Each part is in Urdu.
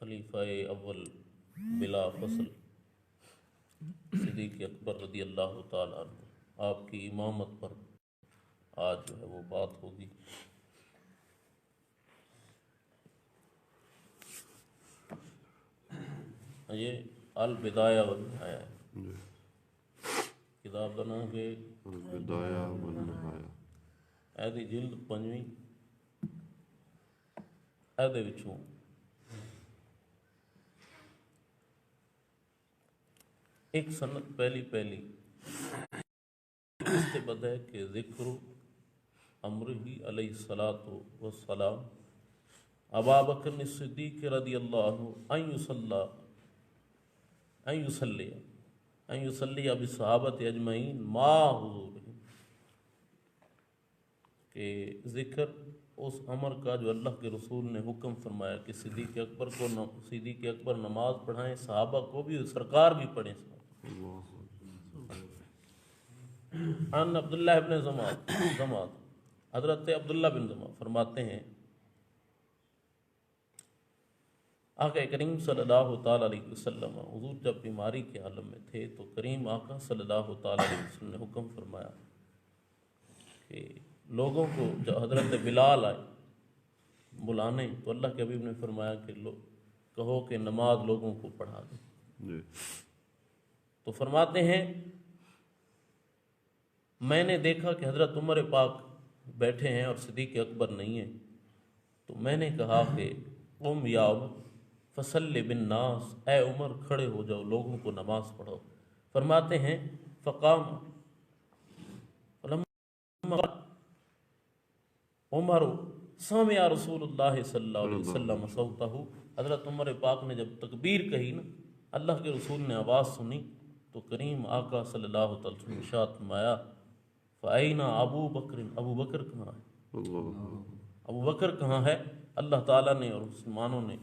خلیفہ اول بلا فصل صدیق اکبر رضی اللہ تعالیٰ عنہ، آپ کی امامت پر آج جو ہے وہ بات ہوگی۔ یہ البدایہ والنہایہ ہے، کتاب کا نام کہ البدایہ والنہایہ، ایدی جلد 5ویں ایدے وچوں ایک سنت پہلی اس سے بد ہے کہ ذکر امرہ علیہ السلام ابا بکر صدیق رضی اللہ عنہ ان یصلی بالصحابۃ اجمعین ما حضورہم، کہ ذکر اس امر کا جو اللہ کے رسول نے حکم فرمایا کہ صدیق اکبر نماز پڑھائیں، صحابہ کو بھی، سرکار بھی پڑھیں۔ ان عبداللہ ابن زماد حضرت عبداللہ بن زماد فرماتے ہیں آقا کریم صلی اللہ تعالیٰ علیہ وسلم حضور جب بیماری کے عالم میں تھے تو کریم آقا صلی اللہ تعالیٰ علیہ وسلم نے حکم فرمایا کہ لوگوں کو، جب حضرت بلال آئے بلانے تو اللہ کے حبیب نے فرمایا کہ کہو کہ نماز لوگوں کو پڑھا دیں۔ تو فرماتے ہیں میں نے دیکھا کہ حضرت عمر پاک بیٹھے ہیں اور صدیق اکبر نہیں ہیں، تو میں نے کہا کہ قم یا عمر فصلی بالناس، اے عمر کھڑے ہو جاؤ، لوگوں کو نماز پڑھو۔ فرماتے ہیں فقام عمر سمع رسول اللہ صلی اللہ علیہ وسلم صوتہ، حضرت عمر پاک نے جب تکبیر کہی نا، اللہ کے رسول نے آواز سنی تو کریم آقا صلی اللہ علیہ وسلم نے ارشاد فرمایا فَأَيْنَ ابو بکر، ابو بکر کہاں ہے؟ ابو بکر کہاں ہے؟ اللہ تعالیٰ نے اور مسلمانوں نے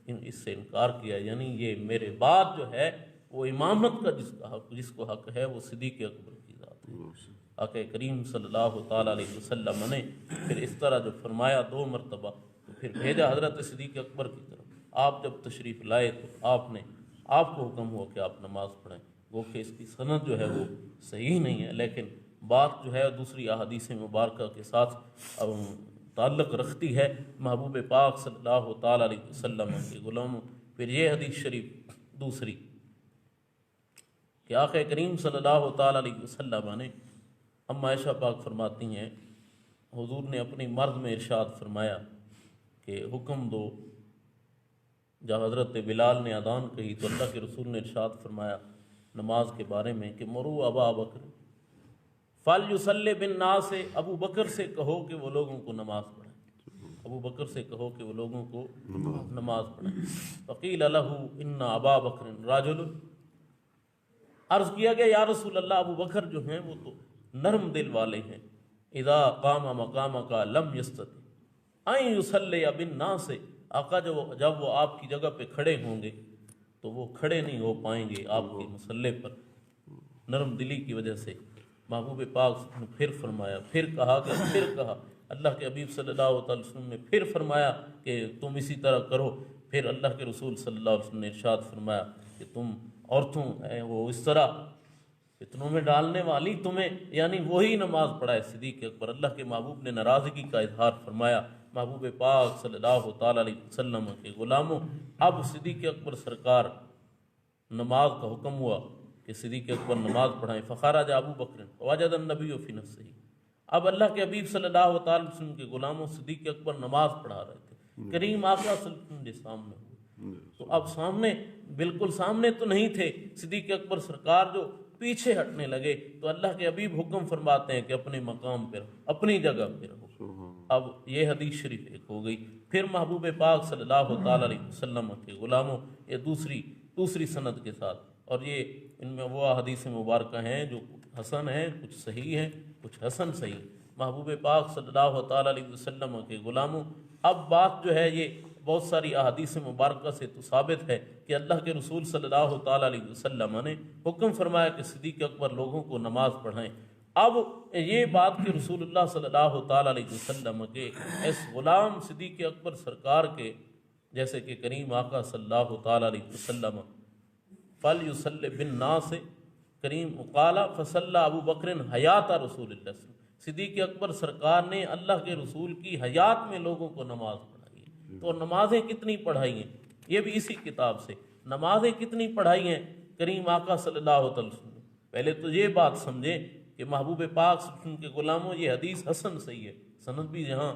اس سے انکار کیا، یعنی یہ میرے بعد جو ہے وہ امامت کا جس کو حق ہے وہ صدیق اکبر کی ذات ہے۔ آقا کریم صلی اللہ تعالیٰ علیہ وسلم نے پھر اس طرح جو فرمایا 2 مرتبہ، تو پھر بھیجا حضرت صدیق اکبر کی طرف۔ آپ جب تشریف لائے تو آپ کو حکم ہوا کہ آپ نماز پڑھیں، وہ کہ اس کی سند جو ہے وہ صحیح نہیں ہے، لیکن بات جو ہے دوسری احادیث مبارکہ کے ساتھ تعلق رکھتی ہے محبوب پاک صلی اللہ تعالیٰ علیہ وسلم کے غلاموں۔ پھر یہ حدیث شریف دوسری کہ آقا کریم صلی اللہ تعالیٰ علیہ وسلم نے، اما عائشہ پاک فرماتی ہیں حضور نے اپنی مرد میں ارشاد فرمایا کہ حکم دو، جب حضرت بلال نے اذان کہی تو اللہ کے رسول نے ارشاد فرمایا نماز کے بارے میں کہ مرو ابا بکر فَلْيُصَلِّ بِالنَّاسِ، ابو بکر سے کہو کہ وہ لوگوں کو نماز پڑھیں، ابو بکر سے کہو کہ وہ لوگوں کو نماز پڑھیں۔ فقیل لَهُ إِنَّ أَبَا بَكْرٍ رَجُلٌ، عرض کیا گیا یا رسول اللہ ابو بکر جو ہیں وہ تو نرم دل والے ہیں، اذا قام مقامک لم يستطع ان يصلي بالناس، آقا جب وہ آپ کی جگہ پہ کھڑے ہوں گے تو وہ کھڑے نہیں ہو پائیں گے آپ کے مصلی پر، نرم دلی کی وجہ سے۔ محبوب پاک نے پھر فرمایا، پھر کہا اللہ کے حبیب صلی اللہ علیہ وسلم نے پھر فرمایا کہ تم اسی طرح کرو۔ پھر اللہ کے رسول صلی اللہ علیہ وسلم نے ارشاد فرمایا کہ تم عورتوں وہ اس طرح فتنوں میں ڈالنے والی تمہیں، یعنی وہی نماز پڑھائے صدیق اکبر۔ اللہ کے محبوب نے ناراضگی کا اظہار فرمایا۔ محبوب پاک صلی اللہ تعالیٰ علیہ وسلم کے غلاموں، اب صدیق اکبر سرکار نماز کا حکم ہوا کہ صدیق اکبر نماز پڑھائیں۔ فخرج ابو بکر وجد النبی فی نفسہ، اب اللہ کے حبیب صلی اللہ تعالیٰ وسلم کے غلاموں صدیق اکبر نماز پڑھا رہے تھے، کریم آقا صلی اللہ علیہ وسلم کے سامنے ہوئے، تو اب سامنے، بالکل سامنے تو نہیں تھے، صدیق اکبر سرکار جو پیچھے ہٹنے لگے تو اللہ کے حبیب حکم فرماتے ہیں کہ اپنے مقام پہ رہو، اپنی جگہ پہ رہو۔ اب یہ حدیث شریف ایک ہو گئی۔ پھر محبوب پاک صلی اللہ تعالیٰ علیہ وسلم کے غلاموں، یہ دوسری سند کے ساتھ، اور یہ ان میں وہ حدیث مبارکہ ہیں جو حسن ہیں، کچھ صحیح ہیں، کچھ حسن صحیح۔ محبوب پاک صلی اللہ تعالیٰ علیہ وسلم کے غلاموں، اب بات جو ہے یہ بہت ساری احادیث مبارکہ سے تو ثابت ہے کہ اللہ کے رسول صلی اللہ تعالیٰ علیہ وسلم نے حکم فرمایا کہ صدیق اکبر لوگوں کو نماز پڑھائیں۔ اب یہ بات کہ رسول اللہ صلی اللہ تعالیٰ علیہ وسلم کے اس غلام صدیق اکبر سرکار کے جیسے کہ کریم آقا صلی اللہ تعالیٰ علیہ وسلم فَلْيُصَلِّ بِالنَّاسِ کریم قال فصلی ابو بکر حیات رسول اللہ صلی اللہ علیہ وسلم، صدیق اکبر سرکار نے اللہ کے رسول کی حیات میں لوگوں کو نماز پڑھائی ہے۔ تو نمازیں کتنی پڑھائی ہیں، یہ بھی اسی کتاب سے، نمازیں کتنی پڑھائی ہیں کریم آقا صلی اللہ علیہ وسلم۔ پہلے تو یہ بات سمجھے کہ محبوب پاک صلی اللہ علیہ وسلم کے غلاموں یہ حدیث حسن صحیح ہے، سند بھی یہاں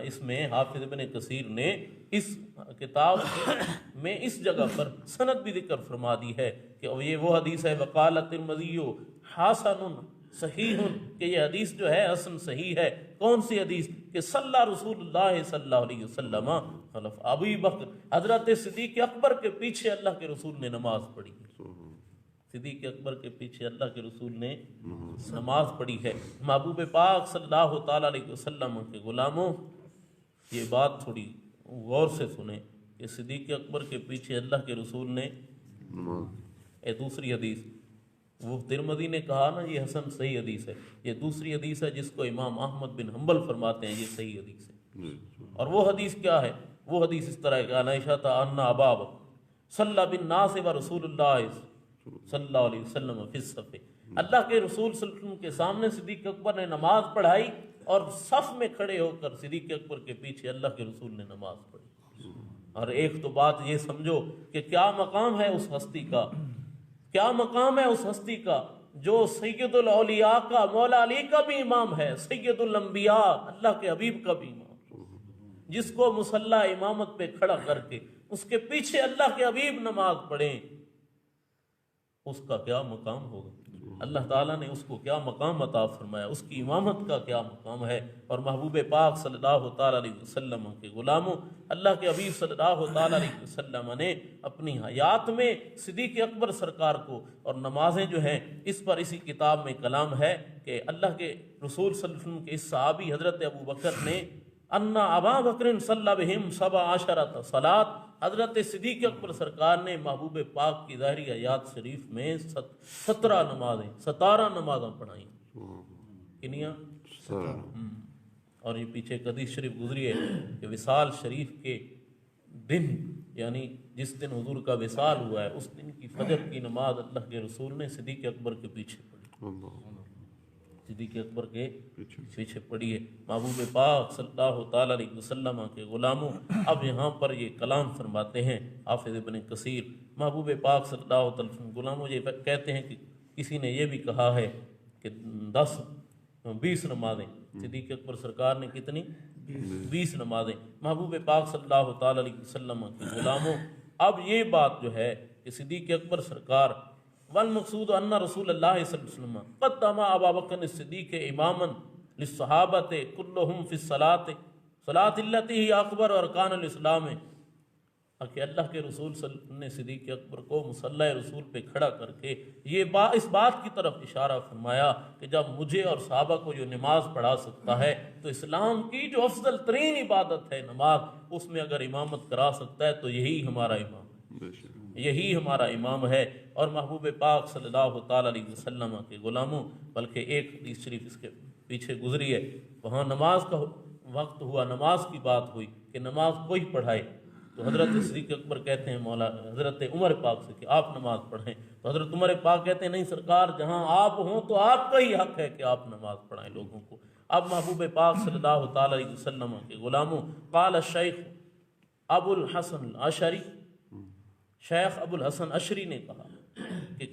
اس میں حافظ ابن کثیر نے اس کتاب میں اس جگہ پر سند بھی ذکر فرما دی ہے کہ یہ وہ حدیث ہے وقال الترمذی حسن صحیح، کہ یہ حدیث جو ہے حسن صحیح ہے۔ کون سی حدیث؟ کہ صلی رسول اللہ صلی اللہ علیہ وسلم خلف ابی بکر، حضرت صدیق اکبر کے پیچھے اللہ کے رسول نے نماز پڑھی ہے۔ صدیق اکبر کے پیچھے اللہ کے رسول نے نماز پڑھی ہے۔ محبوب پاک صلی اللہ تعالیٰ علیہ وسلم کے غلاموں، یہ بات تھوڑی غور سے سنیں کہ صدیق اکبر کے پیچھے اللہ کے رسول نے دوسری حدیث، وہ ترمذی نے کہا نا یہ حسن صحیح حدیث ہے، یہ دوسری حدیث ہے جس کو امام احمد بن حنبل فرماتے ہیں یہ صحیح حدیث ہے۔ اور وہ حدیث کیا ہے؟ وہ حدیث اس طرح ہے کہ عائشہ ان ابا بکر صلی بالناس و رسول اللہ صلی اللہ علیہ وسلم فی الصف، اللہ کے رسول صلی اللہ علیہ وسلم کے سامنے صدیق اکبر نے نماز پڑھائی اور صف میں کھڑے ہو کر صدیق اکبر کے پیچھے اللہ کے رسول نے نماز پڑھی۔ اور ایک تو بات یہ سمجھو کہ کیا مقام ہے اس ہستی کا، کیا مقام ہے اس ہستی کا جو سید الاولیاء کا، مولا علی کا بھی امام ہے، سید الانبیاء اللہ کے حبیب کا بھی امام، جس کو مصلی امامت پہ کھڑا کر کے اس کے پیچھے اللہ کے حبیب نماز پڑھیں، اس کا کیا مقام ہوگا؟ اللہ تعالیٰ نے اس کو کیا مقام عطا فرمایا، اس کی امامت کا کیا مقام ہے۔ اور محبوب پاک صلی اللہ تعالیٰ علیہ وسلم کے غلاموں، اللہ کے حبیب صلی اللہ تعالیٰ علیہ وسلم نے اپنی حیات میں صدیق اکبر سرکار کو، اور نمازیں جو ہیں اس پر اسی کتاب میں کلام ہے کہ اللہ کے رسول صلی اللہ علیہ وسلم کے اس صحابی حضرت ابو بکر نے ان ابا بکر صلی بہم 17 صلاۃ، حضرت صدیق اکبر سرکار نے محبوب پاک کی ظاہری حیات شریف میں 17 نمازیں پڑھائیں۔ کنیاں؟ اور یہ پیچھے ایک حدیث شریف گزری ہے کہ وصال شریف کے دن، یعنی جس دن حضور کا وصال ہوا ہے، اس دن کی فجر کی نماز اللہ کے رسول نے صدیق اکبر کے پیچھے پڑھی، صدیق اکبر کے پیچھے پڑھی ہے۔ محبوب پاک صلی اللہ تعالیٰ علیہ وسلم کے غلاموں، اب یہاں پر یہ کلام فرماتے ہیں حافظ ابن کثیر، محبوب پاک صلی اللہ تعالیٰ علیہ وسلم غلاموں یہ کہتے ہیں کہ کسی نے یہ بھی کہا ہے کہ 20 نمازیں، صدیق اکبر سرکار نے کتنی؟ 20 نمازیں۔ محبوب پاک صلی اللہ تعالیٰ علیہ وسلم کے غلاموں، اب یہ بات جو ہے کہ صدیق اکبر سرکار والمقصود ان رسول اللہ صلی اللہ علیہ وسلم قدم ابا بکر الصدیق اماما للصحابۃ كلهم في الصلاۃ التي هي اکبر ارکان الاسلام، کہ اللہ کے رسول صلی اللہ علیہ وسلم نے صدیق اکبر کو مصلی رسول پہ کھڑا کر کے یہ اس بات کی طرف اشارہ فرمایا کہ جب مجھے اور صحابہ کو جو نماز پڑھا سکتا ہے تو اسلام کی جو افضل ترین عبادت ہے نماز، اس میں اگر امامت کرا سکتا ہے تو یہی ہمارا امام ہے، یہی ہمارا امام ہے۔ اور محبوب پاک صلی اللہ تعالیٰ علیہ وسلم کے غلاموں، بلکہ ایک حدیث شریف اس کے پیچھے گزری ہے، وہاں نماز کا وقت ہوا، نماز کی بات ہوئی کہ نماز کوئی پڑھائے، تو حضرت صدیق اکبر کہتے ہیں مولا حضرت عمر پاک سے کہ آپ نماز پڑھیں، تو حضرت عمر پاک کہتے ہیں نہیں سرکار، جہاں آپ ہوں تو آپ کا ہی حق ہے کہ آپ نماز پڑھائیں لوگوں کو۔ اب محبوب پاک صلی اللہ تعالیٰ علیہ وسلم کے غلاموں، قال الشیخ ابو الحسن الاشعری، شیخ ابو الحسن اشری نے کہا کہ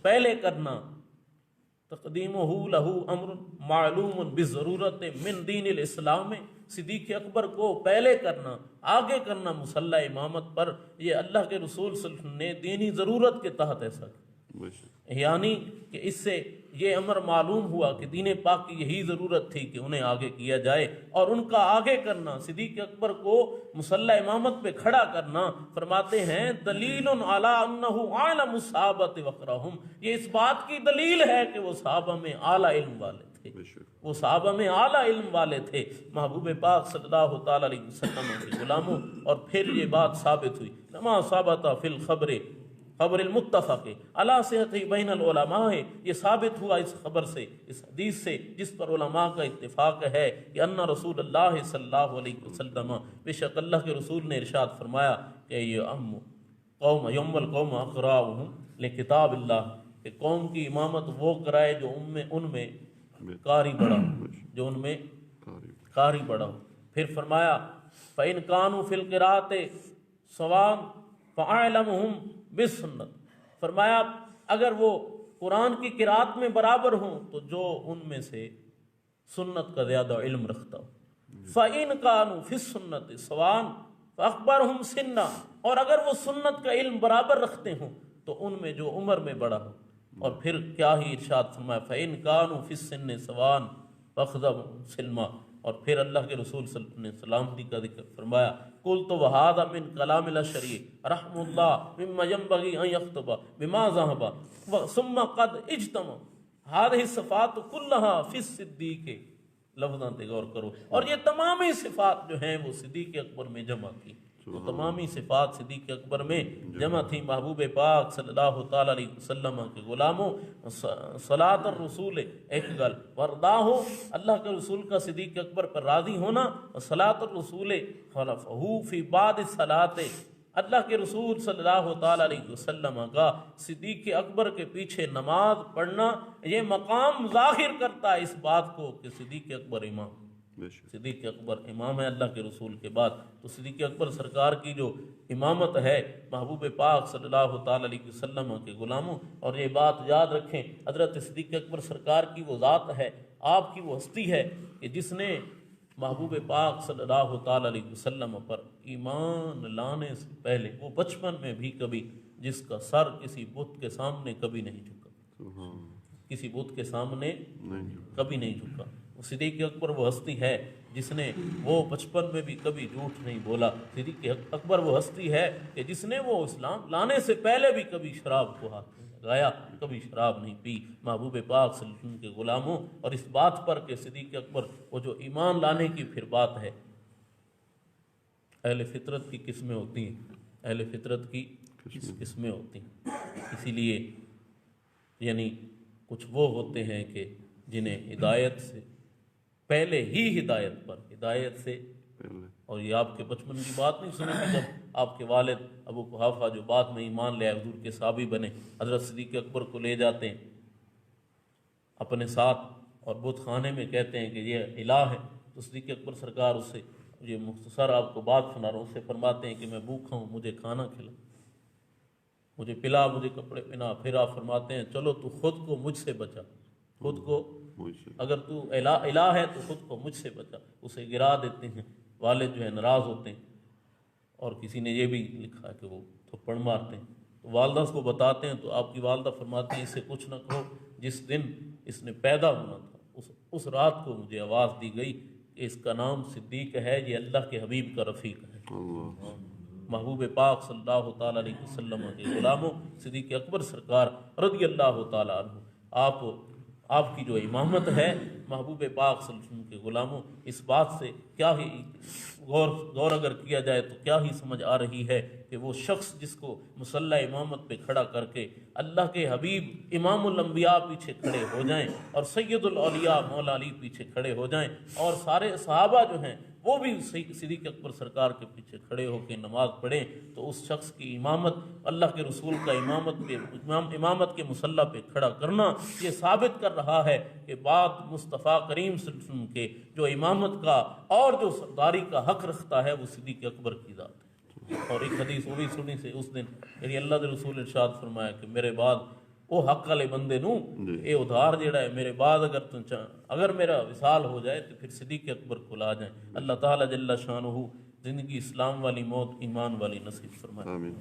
پہلے کرنا تقدیمہ لہو امر معلوم بالضرورت من دین الاسلام، صدیق اکبر کو پہلے کرنا، آگے کرنا مصلی امامت پر، یہ اللہ کے رسول صلی اللہ علیہ وسلم نے دینی ضرورت کے تحت ایسا کیا، یعنی کہ اس سے یہ امر معلوم ہوا کہ دین پاک کی یہی ضرورت تھی کہ انہیں آگے کیا جائے، اور ان کا آگے کرنا، صدیق اکبر کو مصلی امامت پہ کھڑا کرنا، فرماتے ہیں دلیل علی انہ عالم الصحابۃ وقرہم، یہ اس بات کی دلیل ہے کہ وہ صحابہ میں اعلیٰ علم والے تھے، وہ صحابہ میں اعلیٰ علم والے تھے محبوب پاک صلی اللہ تعالیٰ علیہ وسلم کے غلاموں۔ اور پھر یہ بات ثابت ہوئی، لما ثبت فی الخبر خبر المتفق علی صحت بین العلماء ہے، یہ ثابت ہوا اس خبر سے، اس حدیث سے جس پر علماء کا اتفاق ہے کہ ان رسول اللہ صلی اللہ علیہ وسلم، بے شک اللہ کے رسول نے ارشاد فرمایا کہ یہ قوم یوم القوم اقراؤہم لکتاب اللہ، کہ قوم کی امامت وہ کرائے جو ان میں قاری بڑا ہو، جو ان میں قاری بڑا ہو۔ پھر فرمایا فَإِنْ كَانُوا فِي الْقِرَاءَةِ سَوَاءً فَأَعْلَمُهُمْ بِالسُّنَّةِ، فرمایا اگر وہ قرآن کی قرات میں برابر ہوں تو جو ان میں سے سنت کا زیادہ علم رکھتا ہو۔ فَإِنْ كَانُوا فِي السُّنَّةِ سَوَاءً فَأَخْبَرْهُمْ سِنًّا، اور اگر وہ سنت کا علم برابر رکھتے ہوں تو ان میں جو عمر میں بڑا ہو۔ اور پھر کیا ہی ارشاد فرمایا فَإِنْ كَانُوا فِي السِّنِّ سَوَاءً فَأَخْذَهُمْ سِلْمًا، اور پھر اللہ کے رسول صلی اللہ علیہ وسلم نے سلامتی کا ذکر فرمایا قُلْتُ وَهَذَا مِنْ كَلَامِ الْأَشْعَرِيِّ رحمہ اللہ مِمَّا يَنبَغِي أَنْ يَخْطُبَ بِمَا ذَهَبَ ثُمَّ قَدْ اجْتَمَعَ هَذِهِ الصِّفَاتُ كُلَّهَا فِي الصِّدِّيقِ، لفظاں تے غور کرو، اور یہ تمامی صفات جو ہیں وہ صدیق اکبر میں جمع کی، وہ تمامی صفات صدیق اکبر میں جمع تھی۔ محبوب پاک صلی اللہ تعالی علیہ وسلم کے غلاموں، صلاۃ الرسول ایک گل ورداہ، اللہ کے رسول کا صدیق اکبر پر راضی ہونا، صلاۃ الرسول خلفہ فی بعد الصلاۃ، اللہ کے رسول صلی اللہ تعالی علیہ وسلم کا صدیق اکبر کے پیچھے نماز پڑھنا، یہ مقام ظاہر کرتا ہے اس بات کو کہ صدیق اکبر امام، صدیق اکبر امام ہے اللہ کے رسول کے بعد۔ تو صدیق اکبر سرکار کی جو امامت ہے محبوب پاک صلی اللہ تعالی علیہ وسلم کے غلاموں، اور یہ بات یاد رکھیں حضرت صدیق اکبر سرکار کی وہ ذات ہے، آپ کی وہ ہستی ہے کہ جس نے محبوب پاک صلی اللہ تعالی علیہ وسلم پر ایمان لانے سے پہلے وہ بچپن میں بھی کبھی جس کا سر کسی بت کے سامنے کبھی نہیں جھکا، کسی بت کے سامنے کبھی نہیں جھکا۔ صدیق اکبر وہ ہستی ہے جس نے وہ بچپن میں بھی کبھی جھوٹ نہیں بولا۔ صدیق اکبر وہ ہستی ہے کہ جس نے وہ اسلام لانے سے پہلے بھی کبھی شراب کو ہاتھ نہیں لگایا، کبھی شراب نہیں پی۔ محبوب پاک صلی اللہ علیہ وسلم کے غلاموں، اور اس بات پر کہ صدیق اکبر وہ جو ایمان لانے کی پھر بات ہے، اہل فطرت کی قسمیں ہوتی ہیں، اہل فطرت کی قسمیں ہوتی ہیں، اسی لیے یعنی کچھ وہ ہوتے ہیں کہ جنہیں ہدایت سے پہلے ہی ہدایت سے، اور یہ آپ کے بچپن کی بات نہیں سنی کہ جب آپ کے والد ابو قحافہ جو بعد میں ایمان لے آئے، حضور کے صحابی بنے، حضرت صدیق اکبر کو لے جاتے ہیں اپنے ساتھ اور بت خانے میں کہتے ہیں کہ یہ الہ ہے، تو صدیق اکبر سرکار اس سے، یہ مختصر آپ کو بات سنا رہا ہوں، اسے فرماتے ہیں کہ میں بھوکا ہوں، مجھے کھانا کھلا، مجھے پلا، مجھے کپڑے پہنا۔ پھر آپ فرماتے ہیں چلو تو خود کو مجھ سے بچا، خود کو، اگر تو الہ ہے تو خود کو مجھ سے بچا، اسے گرا دیتے ہیں۔ والد جو ہے ناراض ہوتے ہیں، اور کسی نے یہ بھی لکھا ہے کہ وہ تھپڑ مارتے ہیں، تو والدہ کو بتاتے ہیں، تو آپ کی والدہ فرماتی ہیں اسے کچھ نہ کہو، جس دن اس نے پیدا ہونا تھا اس رات کو مجھے آواز دی گئی کہ اس کا نام صدیق ہے، یہ اللہ کے حبیب کا رفیق ہے۔ محبوب پاک صلی اللہ تعالی علیہ وسلم کے غلاموں، صدیق اکبر سرکار رضی اللہ تعالی عنہ، آپ کی جو امامت ہے محبوب پاک صلی اللہ علیہ وسلم کے غلاموں، اس بات سے کیا ہی غور اگر کیا جائے تو کیا ہی سمجھ آ رہی ہے کہ وہ شخص جس کو مصلی امامت پہ کھڑا کر کے اللہ کے حبیب امام الانبیاء پیچھے کھڑے ہو جائیں، اور سید الاولیاء مولا علی پیچھے کھڑے ہو جائیں، اور سارے صحابہ جو ہیں وہ بھی صدیق اکبر سرکار کے پیچھے کھڑے ہو کے نماز پڑھیں، تو اس شخص کی امامت، اللہ کے رسول کا امامت کے مصلی پہ کھڑا کرنا، یہ ثابت کر رہا ہے کہ بعد مصطفیٰ کریم صلی اللہ علیہ وسلم کے جو امامت کا اور جو سرداری کا حق رکھتا ہے وہ صدیق اکبر کی ذات ہے۔ اور ایک حدیث وہ بھی سنی سے اس دن یعنی اللہ کے رسول ارشاد فرمایا کہ میرے بعد وہ حق والے بندے نو اے ادھار جیڑا ہے میرے بعد اگر میرا وصال ہو جائے تو پھر صدیق اکبر کو لا جائیں۔ اللہ تعالیٰ جل شانہ زندگی اسلام والی، موت ایمان والی نصیب فرمائے۔